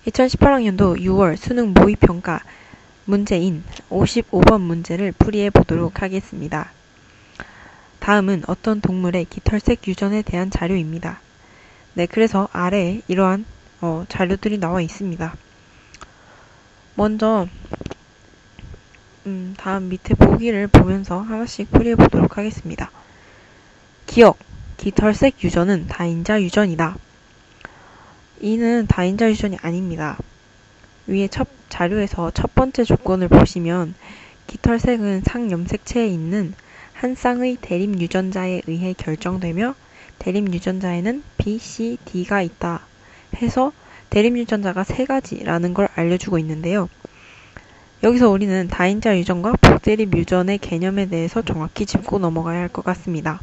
2018학년도 6월 수능 모의평가 문제인 55번 문제를 풀이해 보도록 하겠습니다. 다음은 어떤 동물의 깃털색 유전에 대한 자료입니다. 네, 그래서 아래에 이러한 자료들이 나와 있습니다. 먼저 다음 밑에 보기를 보면서 하나씩 풀이해 보도록 하겠습니다. 기억, 깃털색 유전은 다인자 유전이다. 이는 다인자 유전이 아닙니다. 위에 자료에서 첫 번째 조건을 보시면 깃털색은 상염색체에 있는 한 쌍의 대립 유전자에 의해 결정되며 대립 유전자에는 B, C, D가 있다 해서 대립 유전자가 세 가지라는 걸 알려주고 있는데요. 여기서 우리는 다인자 유전과 복대립 유전의 개념에 대해서 정확히 짚고 넘어가야 할 것 같습니다.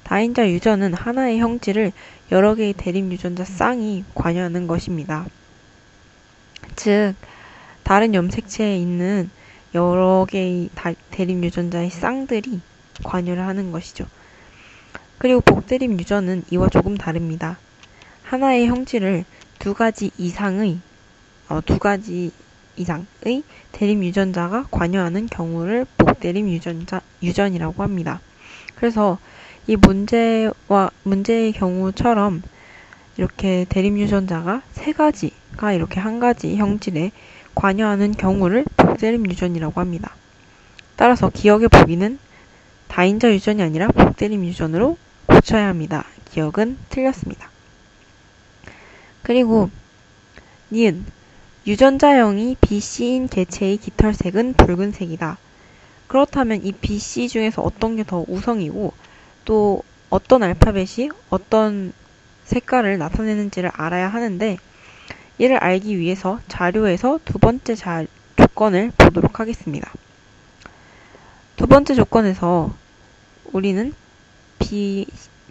다인자 유전은 하나의 형질을 여러 개의 대립 유전자 쌍이 관여하는 것입니다. 즉, 다른 염색체에 있는 여러 개의 대립 유전자의 쌍들이 관여를 하는 것이죠. 그리고 복대립 유전은 이와 조금 다릅니다. 하나의 형질을 두 가지 이상의 대립 유전자가 관여하는 경우를 복대립 유전이라고 합니다. 그래서 이 문제의 경우처럼 이렇게 대립 유전자가 세 가지가 이렇게 한 가지 형질에 관여하는 경우를 복대립 유전이라고 합니다. 따라서 기억의 보기는 다인자 유전이 아니라 복대립 유전으로 고쳐야 합니다. 기억은 틀렸습니다. 그리고 니은 유전자형이 BC인 개체의 깃털색은 붉은색이다. 그렇다면 이 BC 중에서 어떤 게 더 우성이고 또 어떤 알파벳이 어떤 색깔을 나타내는지를 알아야 하는데 이를 알기 위해서 자료에서 두 번째 조건을 보도록 하겠습니다. 두 번째 조건에서 우리는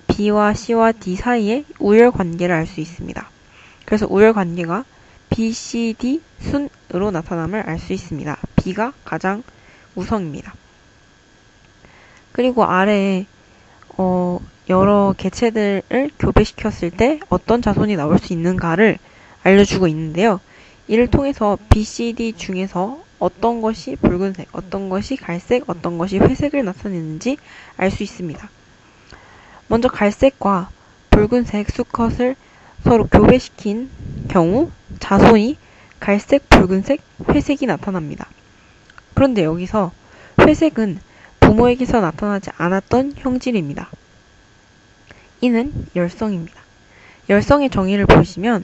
B와 C와 D 사이의 우열 관계를 알 수 있습니다. 그래서 우열 관계가 B, C, D 순으로 나타남을 알 수 있습니다. B가 가장 우성입니다. 그리고 아래에 여러 개체들을 교배시켰을 때 어떤 자손이 나올 수 있는가를 알려주고 있는데요. 이를 통해서 B, C, D 중에서 어떤 것이 붉은색, 어떤 것이 갈색, 어떤 것이 회색을 나타내는지 알 수 있습니다. 먼저 갈색과 붉은색 수컷을 서로 교배시킨 경우 자손이 갈색, 붉은색, 회색이 나타납니다. 그런데 여기서 회색은 부모에게서 나타나지 않았던 형질입니다. 이는 열성입니다. 열성의 정의를 보시면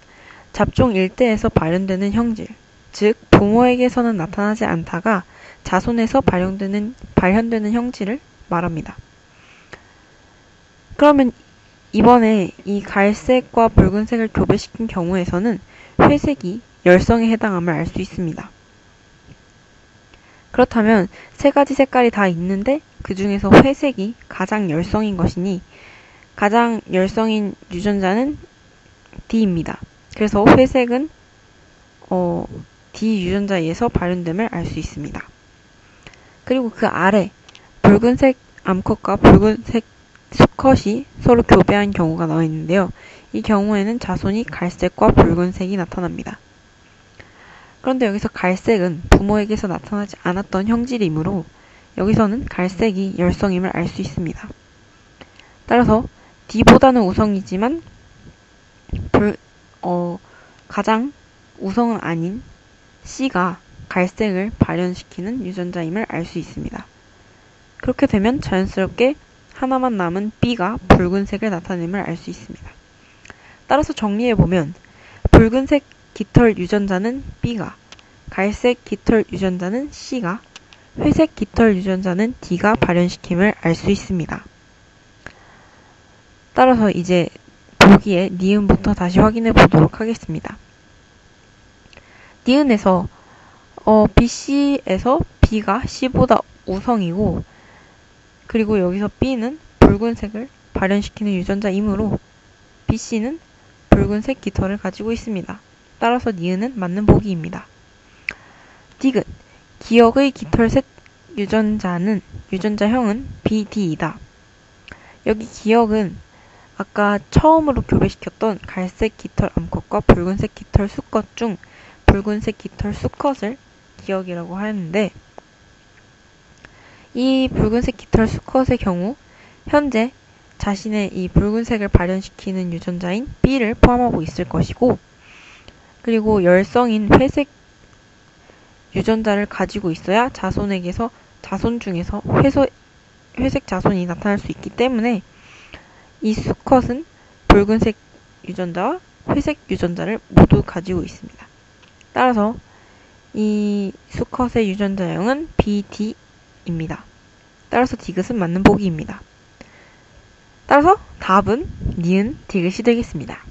잡종 일대에서 발현되는 형질, 즉 부모에게서는 나타나지 않다가 자손에서 발현되는 형질을 말합니다. 그러면 이번에 이 갈색과 붉은색을 교배시킨 경우에서는 회색이 열성에 해당함을 알 수 있습니다. 그렇다면 세 가지 색깔이 다 있는데 그 중에서 회색이 가장 열성인 것이니 가장 열성인 유전자는 D입니다. 그래서 회색은 D 유전자에 의해서 발현됨을 알 수 있습니다. 그리고 그 아래 붉은색 암컷과 붉은색 수컷이 서로 교배한 경우가 나와 있는데요. 이 경우에는 자손이 갈색과 붉은색이 나타납니다. 그런데 여기서 갈색은 부모에게서 나타나지 않았던 형질이므로 여기서는 갈색이 열성임을 알 수 있습니다. 따라서 D보다는 우성이지만 가장 우성은 아닌 C가 갈색을 발현시키는 유전자임을 알 수 있습니다. 그렇게 되면 자연스럽게 하나만 남은 B가 붉은색을 나타냄을 알 수 있습니다. 따라서 정리해보면 붉은색 깃털 유전자는 B가, 갈색 깃털 유전자는 C가, 회색 깃털 유전자는 D가 발현시킴을 알 수 있습니다. 따라서 이제 보기에 니은부터 다시 확인해 보도록 하겠습니다. 니은에서 BC에서 B가 C보다 우성이고 그리고 여기서 B는 붉은색을 발현시키는 유전자이므로 BC는 붉은색 깃털을 가지고 있습니다. 따라서 니은은 맞는 보기입니다. 디귿 기억의 깃털색 유전자형은 BD이다. 여기 기억은 아까 처음으로 교배시켰던 갈색 깃털 암컷과 붉은색 깃털 수컷 중 붉은색 깃털 수컷을 기억이라고 하였는데, 이 붉은색 깃털 수컷의 경우 현재 자신의 이 붉은색을 발현시키는 유전자인 B를 포함하고 있을 것이고, 그리고 열성인 회색 유전자를 가지고 있어야 자손 중에서 회색 자손이 나타날 수 있기 때문에 이 수컷은 붉은색 유전자와 회색 유전자를 모두 가지고 있습니다. 따라서 이 수컷의 유전자형은 BD입니다. 따라서 디귿은 맞는 보기입니다. 따라서 답은 니은 디귿이 되겠습니다.